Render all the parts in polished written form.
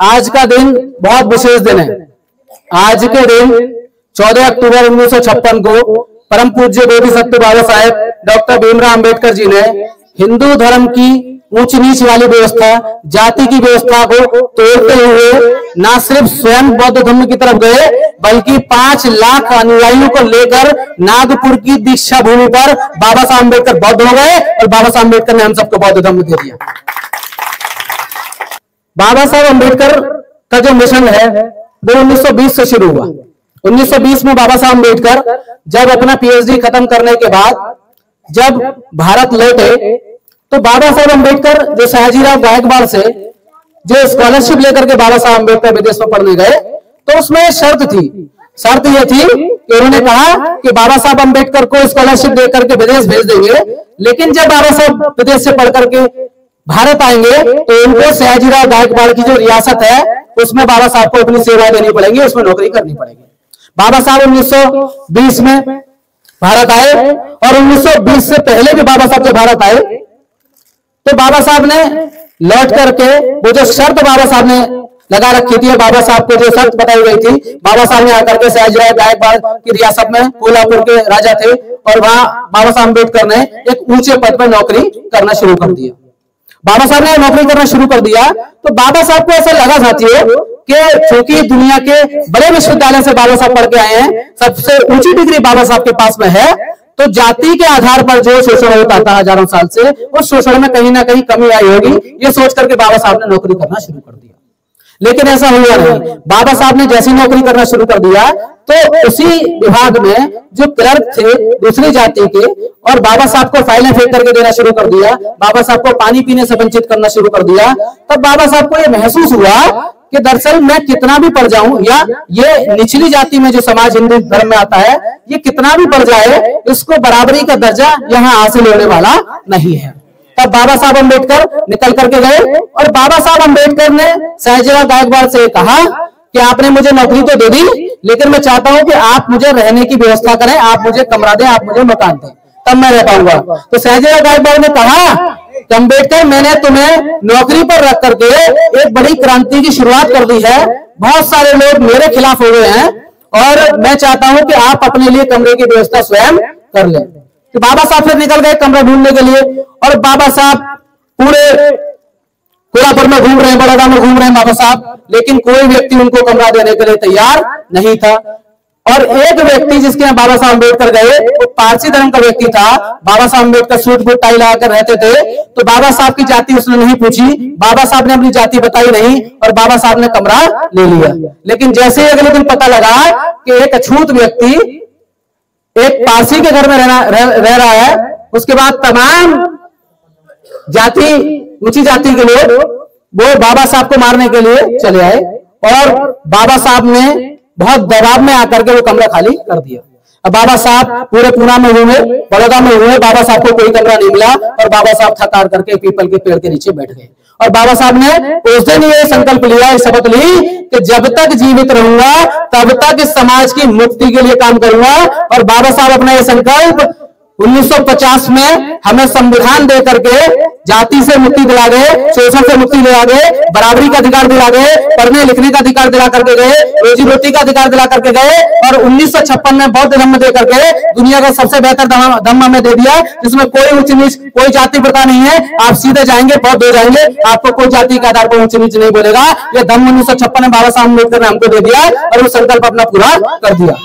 आज का दिन बहुत विशेष दिन है। आज के दिन 14 अक्टूबर 1956 को परम पूज्य बोधिसत्व बाबा साहेब डॉक्टर भीमराव अंबेडकर जी ने हिंदू धर्म की ऊंच नीच वाली व्यवस्था, जाति की व्यवस्था को तोड़ते हुए न सिर्फ स्वयं बौद्ध धर्म की तरफ गए, बल्कि 5 लाख अनुयायियों को लेकर नागपुर की दीक्षा भूमि पर बाबा साहब अंबेडकर बौद्ध हो गए और बाबा साहब अंबेडकर ने हम सबको बौद्ध धर्म दे दिया। बाबा साहब अंबेडकर का जो मिशन है वो 1920 से शुरू हुआ। 1920 में बाबा साहब अंबेडकर जब अपना पीएचडी खत्म करने के बाद जब भारत लौटे तो बाबा साहब अंबेडकर जो सयाजीराव गायकवाड़ से जो स्कॉलरशिप लेकर के बाबा साहब अंबेडकर विदेश में पढ़ने गए तो उसमें शर्त थी। शर्त यह थी कि उन्होंने कहा कि बाबा साहब अंबेडकर को स्कॉलरशिप देकर के विदेश भेज देंगे, लेकिन जब बाबा साहब विदेश से पढ़ करके भारत आएंगे तो उनको सयाजीराव गायकवाड़ की जो रियासत है उसमें बाबा साहब को अपनी सेवाएं देनी पड़ेगी, उसमें नौकरी करनी पड़ेगी। बाबा साहब 1920 में भारत आए और 1920 से पहले भी बाबा साहब जब भारत आए तो बाबा साहब ने लौट करके वो जो शर्त बाबा साहब ने लगा रखी थी, बाबा साहब को जो शर्त बताई गई थी, बाबा साहब ने आकर के सयाजीराव गायकवाड़ की रियासत में कोल्हापुर के राजा थे और वहां बाबा साहब अंबेडकर ने एक ऊंचे पद पर नौकरी करना शुरू कर दिया। बाबा साहब ने नौकरी करना शुरू कर दिया तो बाबा साहब को ऐसा लगा साथियों कि चूंकि दुनिया के बड़े विश्वविद्यालय से बाबा साहब पढ़ के आए हैं, सबसे ऊंची डिग्री बाबा साहब के पास में है, तो जाति के आधार पर जो शोषण होता था हजारों साल से, उस शोषण में कहीं ना कहीं कमी आई होगी, ये सोच करके बाबा साहब ने नौकरी करना शुरू कर दिया। लेकिन ऐसा हुआ नहीं। बाबा साहब ने जैसी नौकरी करना शुरू कर दिया तो उसी विभाग में जो क्लर्क थे दूसरी जाति के और बाबा साहब को फाइलें फेंक करके देना शुरू कर दिया, बाबा साहब को पानी पीने से वंचित करना शुरू कर दिया, तब बाबा साहब को यह महसूस हुआ कि दरअसल मैं कितना भी पढ़ जाऊं या ये निचली जाति में जो समाज हिंदू धर्म में आता है ये कितना भी पढ़ जाए, इसको बराबरी का दर्जा यहाँ हासिल होने वाला नहीं है। तब बाबा साहब अंबेडकर निकल करके गए और बाबा साहब अंबेडकर ने सयाजीराव गायकवाड़ से कहा कि आपने मुझे नौकरी तो दे दी, लेकिन मैं चाहता हूं कि आप मुझे रहने की व्यवस्था करें, आप मुझे कमरा दें, आप मुझे मकान दें, तब मैं रह पाऊंगा। तो सयाजीराव गायकवाड़ ने कहा कि अंबेडकर मैंने तुम्हें नौकरी पर रख करके एक बड़ी क्रांति की शुरुआत कर दी है, बहुत सारे लोग मेरे खिलाफ हो गए हैं और मैं चाहता हूं कि आप अपने लिए कमरे की व्यवस्था स्वयं कर लें। तो बाबा साहब फिर निकल गए कमरा ढूंढने के लिए और बाबा साहब पूरे कोल्हापुर में घूम रहे हैं, बड़ौदा में घूम रहे हैं बाबा साहब, लेकिन कोई व्यक्ति उनको कमरा देने के लिए तैयार नहीं था। और एक व्यक्ति जिसके यहाँ बाबा साहब अंबेडकर गए वो पारसी धर्म का व्यक्ति था। बाबा साहब अंबेडकर सूट बूट टाई लगाकर रहते थे, तो बाबा साहब की जाति उसने नहीं पूछी, बाबा साहब ने अपनी जाति बताई नहीं और बाबा साहब ने कमरा ले लिया। लेकिन जैसे ही अगले दिन पता लगा कि एक अछूत व्यक्ति एक पारसी के घर में रह रहा है, उसके बाद तमाम जाति ऊंची जाति के लोग वो बाबा साहब को मारने के लिए चले आए और बाबा साहब ने बहुत दबाव में आकर के वो कमरा खाली कर दिया। अब बाबा साहब पूरे पूना में हुए, बड़ौदा में हुए, बाबा साहब को कोई कमरा नहीं मिला और बाबा साहब थकार करके पीपल के पेड़ के नीचे बैठ गए और बाबा साहब ने उस दिन ये संकल्प लिया, शपथ ली कि जब तक जीवित रहूंगा तब तक इस समाज की मुक्ति के लिए काम करूंगा। और बाबा साहब अपना ये संकल्प 1950 में हमें संविधान दे करके जाति से मुक्ति दिला गए, शोषण से मुक्ति दिला गए, बराबरी का अधिकार दिला गए, पढ़ने लिखने का अधिकार दिला करके गए, रोजी रोटी का अधिकार दिला करके गए और 1956 में बौद्ध धर्म दे करके दुनिया का सबसे बेहतर धर्म हमें दे दिया, जिसमें कोई ऊंच नीच कोई जाति प्रथा नहीं है। आप सीधे जाएंगे बौद्ध हो जाएंगे, आपको कोई जाति के आधार पर ऊंच नीच नहीं बोलेगा। यह धर्म 1956 में बाबा साहब अम्बेडकर ने हमको दे दिया और वो संकल्प अपना पूरा कर दिया।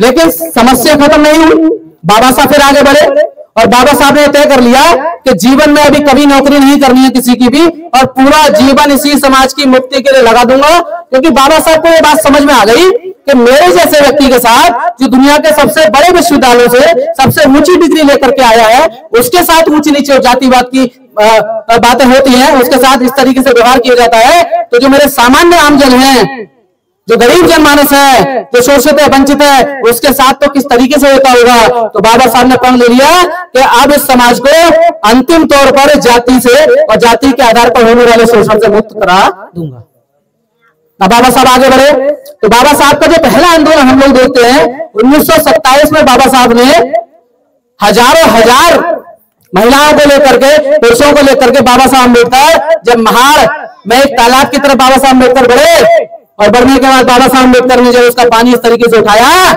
लेकिन समस्या खत्म नहीं हुई, बाबा साहब फिर आगे बढ़े और बाबा साहब ने तय कर लिया कि जीवन में अभी कभी नौकरी नहीं करनी है किसी की भी और पूरा जीवन इसी समाज की मुक्ति के लिए लगा दूंगा। क्योंकि बाबा साहब को ये बात समझ में आ गई कि मेरे जैसे व्यक्ति के साथ जो दुनिया के सबसे बड़े विश्वविद्यालयों से सबसे ऊंची डिग्री लेकर के आया है, उसके साथ ऊंची नीचे जातिवाद की बातें होती हैं, उसके साथ इस तरीके से व्यवहार किया जाता है, तो जो मेरे सामान्य आमजन हैं, जो गरीब जनमानस है, जो शोषित है, वंचित है, उसके साथ तो किस तरीके से होता होगा। तो बाबा साहब ने प्रण ले लिया कि अब इस समाज को अंतिम तौर पर जाति से और जाति के आधार पर होने वाले शोषण से मुक्त करा दूंगा। अब बाबा साहब आगे बढ़े तो बाबा साहब का जो पहला आंदोलन हम लोग देखते हैं 1927 में बाबा साहब ने हजारों हजार महिलाओं को लेकर के, पुरुषों को लेकर के बाबा साहब अम्बेडकर जब महाड़ में एक तालाब की तरफ बाबा साहब अम्बेडकर बढ़े और बढ़ने के बाद बाबा साहब अम्बेडकर ने जब उसका पानी इस तरीके से उठाया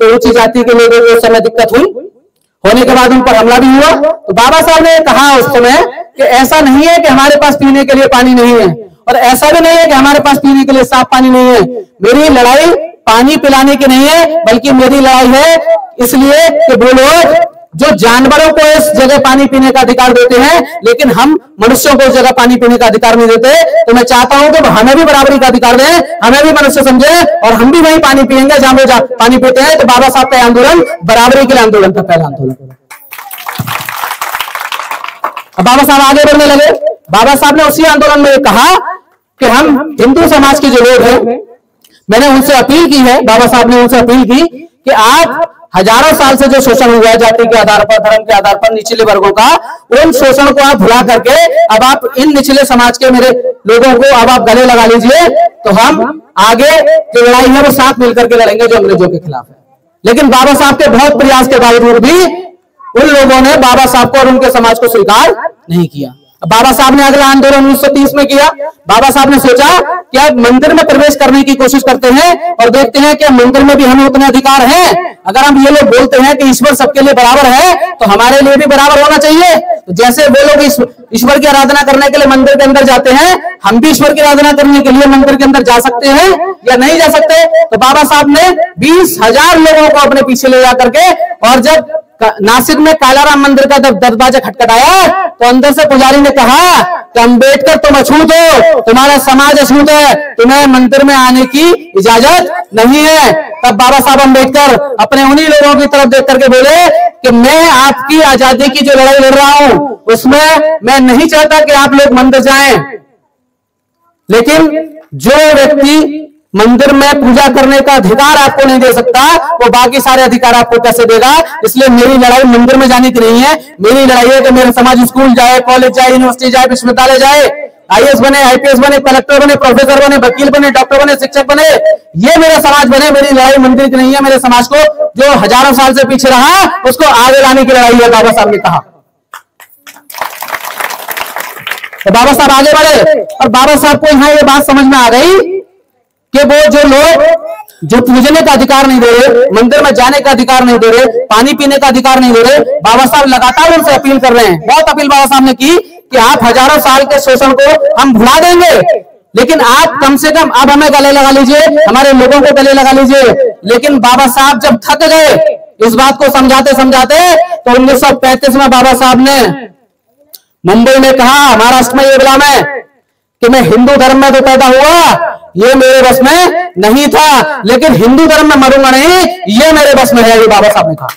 तो ऊंची जाति के लोगों को उस समय दिक्कत हुई, होने के बाद उन पर हमला भी हुआ। तो बाबा साहब ने कहा उस समय कि ऐसा नहीं है कि हमारे पास पीने के लिए पानी नहीं है और ऐसा भी नहीं है कि हमारे पास पीने के लिए साफ पानी नहीं है। मेरी लड़ाई पानी पिलाने की नहीं है, बल्कि मेरी लड़ाई है इसलिए कि वो लोग जो जानवरों को इस जगह पानी पीने का अधिकार देते हैं लेकिन हम मनुष्यों को उस जगह पानी पीने का अधिकार नहीं देते। तो मैं चाहता हूं कि हमें भी बराबरी का अधिकार दें, हमें भी मनुष्य समझे और हम भी वही पानी पिएंगे जहां वो पानी पीते हैं। तो बाबा साहब का आंदोलन बराबरी के लिए आंदोलन था, पहला आंदोलन। अब बाबा साहब आगे बढ़ने लगे। बाबा साहब ने उसी आंदोलन में कहा कि हम हिंदू समाज के जो लोग हैं, मैंने उनसे अपील की है, बाबा साहब ने उनसे अपील की कि आप हजारों साल से जो शोषण हुआ है जाति के आधार पर, धर्म के आधार पर निचले वर्गों का, उन शोषण को आप भुला करके अब आप इन निचले समाज के मेरे लोगों को अब आप गले लगा लीजिए, तो हम आगे जो लड़ाई है वो साथ मिलकर के लड़ेंगे जो अंग्रेजों के खिलाफ है। लेकिन बाबा साहब के बहुत प्रयास के बावजूद भी उन लोगों ने बाबा साहब को और उनके समाज को स्वीकार नहीं किया। बाबा साहब ने अगला आंदोलन 1930 में किया। बाबा साहब ने सोचा कि अब मंदिर में प्रवेश करने की कोशिश करते हैं और देखते हैं कि मंदिर में भी हमें उतने अधिकार हैं। अगर हम ये लोग बोलते हैं कि ईश्वर सबके लिए बराबर है तो हमारे लिए भी बराबर होना चाहिए। तो जैसे वो लोग ईश्वर की आराधना करने के लिए मंदिर के अंदर जाते हैं, हम भी ईश्वर की आराधना करने के लिए मंदिर के अंदर जा सकते हैं या नहीं जा सकते। तो बाबा साहब ने 20,000 लोगों को अपने पीछे ले जाकर के, और जब नासिक में कालाराम मंदिर का दरवाजा खटखटाया तो अंदर से पुजारी ने कहा कि अम्बेडकर तुम अछूत हो, तुम्हारा समाज अछूत है, तुम्हें मंदिर में आने की इजाजत नहीं है। तब बाबा साहब अम्बेडकर अपने उन्हीं लोगों की तरफ देख करके बोले कि मैं आपकी आजादी की जो लड़ाई लड़ रहा हूं उसमें मैं नहीं चाहता कि आप लोग मंदिर जाएं, लेकिन जो व्यक्ति मंदिर में पूजा करने का अधिकार आपको नहीं दे सकता वो बाकी सारे अधिकार आपको कैसे देगा। इसलिए मेरी लड़ाई मंदिर में जाने की नहीं है, मेरी लड़ाई है कि मेरा समाज स्कूल जाए, कॉलेज जाए, यूनिवर्सिटी जाए, विश्वविद्यालय जाए, आईएएस बने, आईपीएस बने, कलेक्टर बने, प्रोफेसर बने, वकील बने, डॉक्टर बने, शिक्षक बने, ये मेरा समाज बने। मेरी लड़ाई मंदिर की नहीं है, मेरे समाज को जो हजारों साल से पीछे रहा उसको आगे लाने की लड़ाई है, बाबा साहब ने कहा। तो बाबा साहब आगे बढ़े और बाबा साहब को यहां ये बात समझ में आ गई कि वो जो लोग जो पूजने का अधिकार नहीं दे रहे, मंदिर में जाने का अधिकार नहीं दे रहे, पानी पीने का अधिकार नहीं दे रहे, बाबा साहब लगातार उनसे अपील कर रहे हैं। बहुत अपील बाबा साहब ने की कि आप हजारों साल के शोषण को हम भुला देंगे, लेकिन आप कम से कम अब हमें गले लगा लीजिए, हमारे लोगों को गले लगा लीजिए। लेकिन बाबा साहब जब थक गए इस बात को समझाते समझाते तो 1935 में बाबा साहब ने मुंबई में कहा, महाराष्ट्र में ये गुलाम है कि मैं हिंदू धर्म में तो पैदा हुआ, ये मेरे बस में नहीं था, लेकिन हिंदू धर्म में मरूंगा नहीं, ये मेरे बस में है, ये बाबा साहब ने कहा।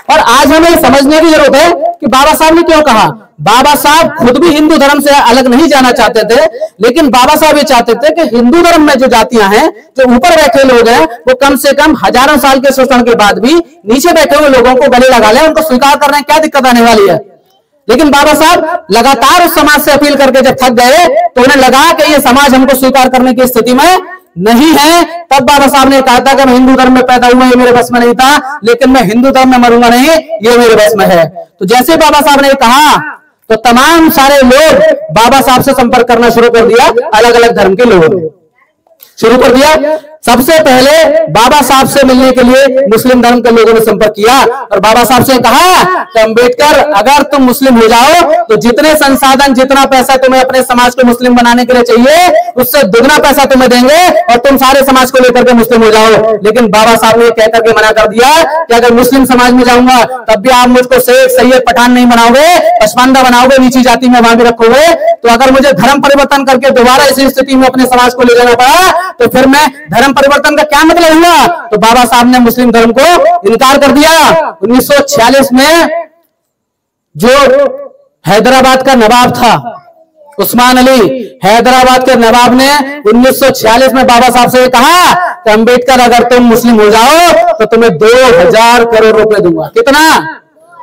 और आज हमें समझने की जरूरत है कि बाबा साहब ने क्यों कहा। बाबा साहब खुद भी हिंदू धर्म से अलग नहीं जाना चाहते थे, लेकिन बाबा साहब ये चाहते थे कि हिंदू धर्म में जो जातियां हैं, जो ऊपर बैठे लोग हैं, वो कम से कम हजारों साल के शोषण के बाद भी नीचे बैठे हुए लोगों को गले लगा ले, उनको स्वीकार करने क्या दिक्कत आने वाली है। लेकिन बाबा साहब लगातार उस समाज से अपील करके जब थक गए तो उन्हें लगा कि ये समाज हमको स्वीकार करने की स्थिति में नहीं है। तब बाबा साहब ने कहा था कि मैं हिंदू धर्म में पैदा हुआ, ये मेरे बस में नहीं था, लेकिन मैं हिंदू धर्म में मरूंगा नहीं, ये मेरे बस में है। तो जैसे बाबा साहब ने कहा तो तमाम सारे लोग बाबा साहब से संपर्क करना शुरू कर दिया, अलग अलग धर्म के लोगों ने शुरू कर दिया। सबसे पहले बाबा साहब से मिलने के लिए मुस्लिम धर्म के लोगों ने संपर्क किया और बाबा साहब से कहा कि अम्बेडकर अगर तुम मुस्लिम हो जाओ तो जितने संसाधन, जितना पैसा तुम्हें अपने समाज को मुस्लिम बनाने के लिए चाहिए, उससे दुगना पैसा तुम्हें देंगे और तुम सारे समाज को लेकर के मुस्लिम हो जाओ। लेकिन बाबा साहब ने कहकर के मना कर दिया कि अगर मुस्लिम समाज में जाऊंगा तब भी आप मुझको शेख, सैयद, पठान नहीं बनाओगे, पसमानदा बनाओगे, नीची जाति में वहां भी रखोगे। तो अगर मुझे धर्म परिवर्तन करके दोबारा इसी स्थिति में अपने समाज को ले जाना पड़ा तो फिर मैं धर्म परिवर्तन का क्या मतलब हुआ। तो बाबा साहब ने मुस्लिम धर्म को इनकार कर दिया। 1946 में जो हैदराबाद का नवाब था उस्मान अली, हैदराबाद के नवाब ने 1946 में बाबा साहब से कहा कि अम्बेडकर अगर तुम मुस्लिम हो जाओ तो तुम्हें 2000 करोड़ रुपए दूंगा। कितना?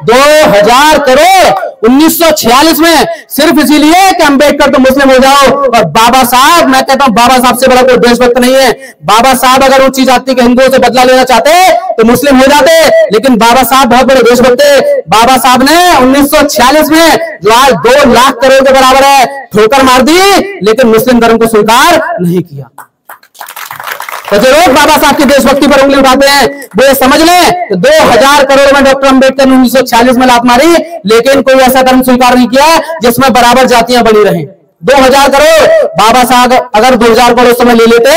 2000 करोड़। 1946 में सिर्फ इसीलिए कि अम्बेडकर तो मुस्लिम हो जाओ। और बाबा साहब, मैं कहता हूं बाबा साहब से बड़ा कोई देशभक्त नहीं है। बाबा साहब अगर ऊंची जाति के हिंदुओं से बदला लेना चाहते तो मुस्लिम हो जाते, लेकिन बाबा साहब बहुत बड़े देशभक्त थे। बाबा साहब ने 1946 में जो आज 2 लाख करोड़ के बराबर है ठोकर मार दी, लेकिन मुस्लिम धर्म को स्वीकार नहीं किया। तो जो लोग बाबा साहब की देशभक्ति पर उंगली उठाते हैं वो ये समझ लें कि 2000 करोड़ में डॉक्टर अंबेडकर ने 1946 में लात मारी, लेकिन कोई ऐसा धर्म स्वीकार नहीं किया जिसमें बराबर जातियां बनी रहें। 2000 करोड़ बाबा साहब अगर 2000 करोड़ समय ले लेते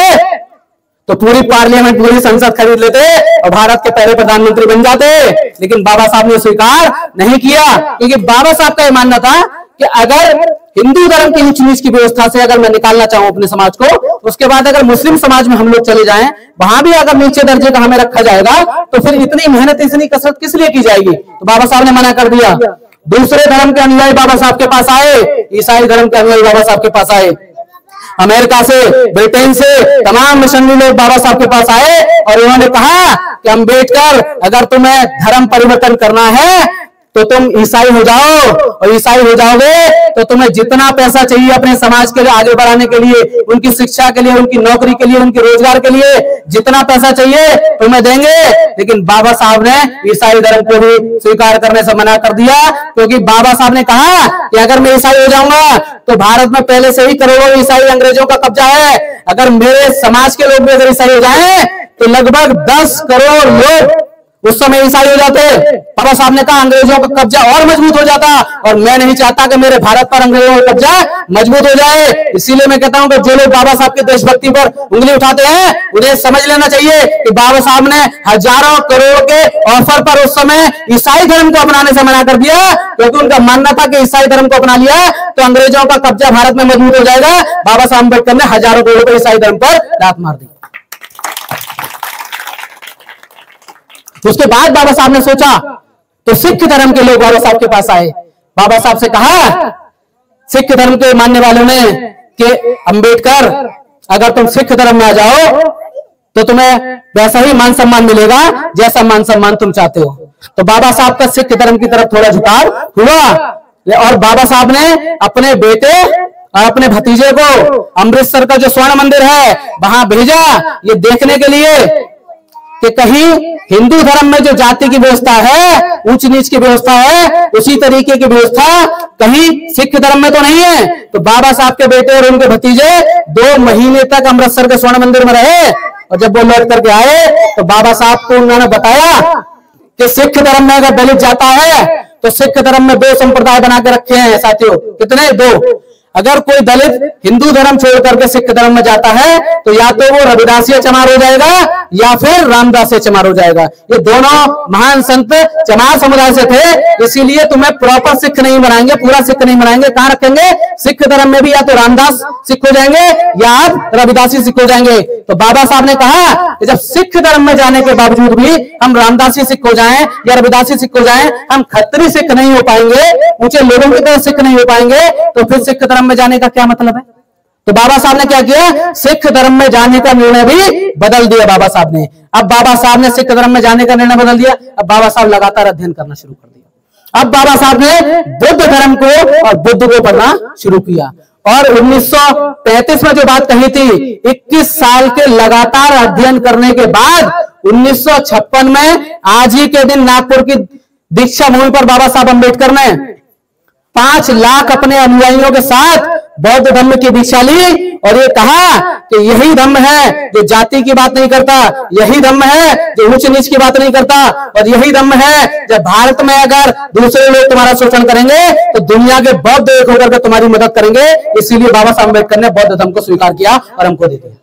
तो पूरी पार्लियामेंट, पूरी संसद खरीद लेते और भारत के पहले प्रधानमंत्री बन जाते, लेकिन बाबा साहब ने स्वीकार नहीं किया, क्योंकि बाबा साहब का यह मानना था कि अगर हिंदू धर्म की ऊंच नीच की व्यवस्था से अगर मैं निकालना चाहूं अपने समाज को, उसके बाद अगर मुस्लिम समाज में हम लोग चले जाएं, वहां भी अगर नीचे दर्जे का हमें रखा जाएगा तो फिर इतनी मेहनत, इतनी कसरत किस लिए की जाएगी। तो बाबा साहब ने मना कर दिया। दूसरे धर्म के अनुयायी बाबा साहब के पास आए, ईसाई धर्म के अनुयायी बाबा साहब के पास आए, अमेरिका से, ब्रिटेन से तमाम मिशनरी लोग बाबा साहब के पास आए और उन्होंने कहा कि अम्बेडकर, अगर तुम्हें धर्म परिवर्तन करना है तो तुम ईसाई हो जाओ, और ईसाई हो जाओगे तो तुम्हें जितना पैसा चाहिए अपने समाज के लिए आगे बढ़ाने के लिए, उनकी शिक्षा के लिए, उनकी नौकरी के लिए, उनके रोजगार के लिए जितना पैसा चाहिए तुम्हें देंगे। लेकिन बाबा साहब ने ईसाई धर्म को भी स्वीकार करने से मना कर दिया, क्योंकि बाबा साहब ने कहा कि अगर मैं ईसाई हो जाऊंगा तो भारत में पहले से ही करोड़ों ईसाई अंग्रेजों का कब्जा है। अगर मेरे समाज के लोग भी अगर ईसाई हो जाए तो लगभग 10 करोड़ लोग उस समय ईसाई हो जाते। बाबा साहब ने कहा अंग्रेजों का कब्जा और मजबूत हो जाता, और मैं नहीं चाहता कि मेरे भारत पर अंग्रेजों का कब्जा मजबूत हो जाए। इसीलिए मैं कहता हूं कि जो लोग बाबा साहब की देशभक्ति पर उंगली उठाते हैं उन्हें समझ लेना चाहिए कि बाबा साहब ने हजारों करोड़ के ऑफर पर उस समय ईसाई धर्म को अपनाने से मना कर दिया, क्योंकि उनका मानना था कि ईसाई धर्म को अपना लिया तो अंग्रेजों का कब्जा भारत में मजबूत हो जाएगा। बाबा साहब अम्बेडकर ने हजारों करोड़ को ईसाई धर्म पर लात मार दी। उसके बाद बाबा साहब ने सोचा तो सिख धर्म के लोग बाबा साहब के पास आए। बाबा साहब से कहा सिख धर्म के मानने वालों ने कि अम्बेडकर, अगर तुम सिख धर्म में आ जाओ तो तुम्हें वैसा ही मान सम्मान मिलेगा जैसा मान सम्मान तुम चाहते हो। तो बाबा साहब का सिख धर्म की तरफ थोड़ा झुकाव हुआ, और बाबा साहब ने अपने बेटे और अपने भतीजे को अमृतसर का जो स्वर्ण मंदिर है वहां भेजा, ये देखने के लिए कि कहीं हिंदू धर्म में जो जाति की व्यवस्था है, ऊंच नीच की व्यवस्था है, उसी तरीके की व्यवस्था कहीं सिख धर्म में तो नहीं है। तो बाबा साहब के बेटे और उनके भतीजे 2 महीने तक अमृतसर के स्वर्ण मंदिर में रहे, और जब वो लौट करके आए तो बाबा साहब को उन्होंने बताया कि सिख धर्म में अगर दलित जाता है तो सिख धर्म में 2 संप्रदाय बना के रखे हैं साथियों। कितने? 2। अगर कोई दलित हिंदू धर्म छोड़ करके सिख धर्म में जाता है तो या तो वो रविदासीय चमार हो जाएगा या फिर रामदासीय चमार हो जाएगा। ये दोनों महान संत चमार समुदाय से थे, इसीलिए तुम्हें प्रॉपर सिख नहीं बनाएंगे, पूरा सिख नहीं बनाएंगे। कहां रखेंगे? सिख धर्म में भी या तो रामदास सिख हो जाएंगे या आप रविदासी सिख हो जाएंगे। तो बाबा साहब ने कहा कि जब सिख धर्म में जाने के बावजूद भी हम रामदासी सिख हो जाएं या रविदासी सिख हो जाएं, हम खत्री सिख नहीं हो पाएंगे, ऊंचे लोगों की तरह सिख नहीं हो पाएंगे, तो फिर सिख धर्म में जाने का क्या मतलब है? तो बाबा साहब ने क्या किया? सिख धर्म में जाने का निर्णय भी बदल दिया बाबा साहब ने। अब बाबा साहब ने सिख धर्म में जाने का निर्णय बदल दिया। अब बाबा साहब लगातार अध्ययन करना शुरू कर दिया। अब बाबा साहब ने बुद्ध धर्म को और बुद्ध को पढ़ना शुरू किया, और 1935 में जो बात कही थी, 21 साल के लगातार अध्ययन करने के बाद 1956 में आज ही के दिन नागपुर की दीक्षा भूमि पर बाबा साहब अम्बेडकर ने 5 लाख अपने अनुयायियों के साथ बौद्ध धर्म की दीक्षा ली, और ये कहा कि यही धर्म है जो जाति की बात नहीं करता, यही धर्म है जो ऊंच नीच की बात नहीं करता, और यही धर्म है जब भारत में अगर दूसरे लोग तुम्हारा शोषण करेंगे तो दुनिया के बौद्ध एक होकर के तुम्हारी मदद करेंगे। इसीलिए बाबा साहब अम्बेडकर ने बौद्ध धर्म को स्वीकार किया और हमको दे दिया।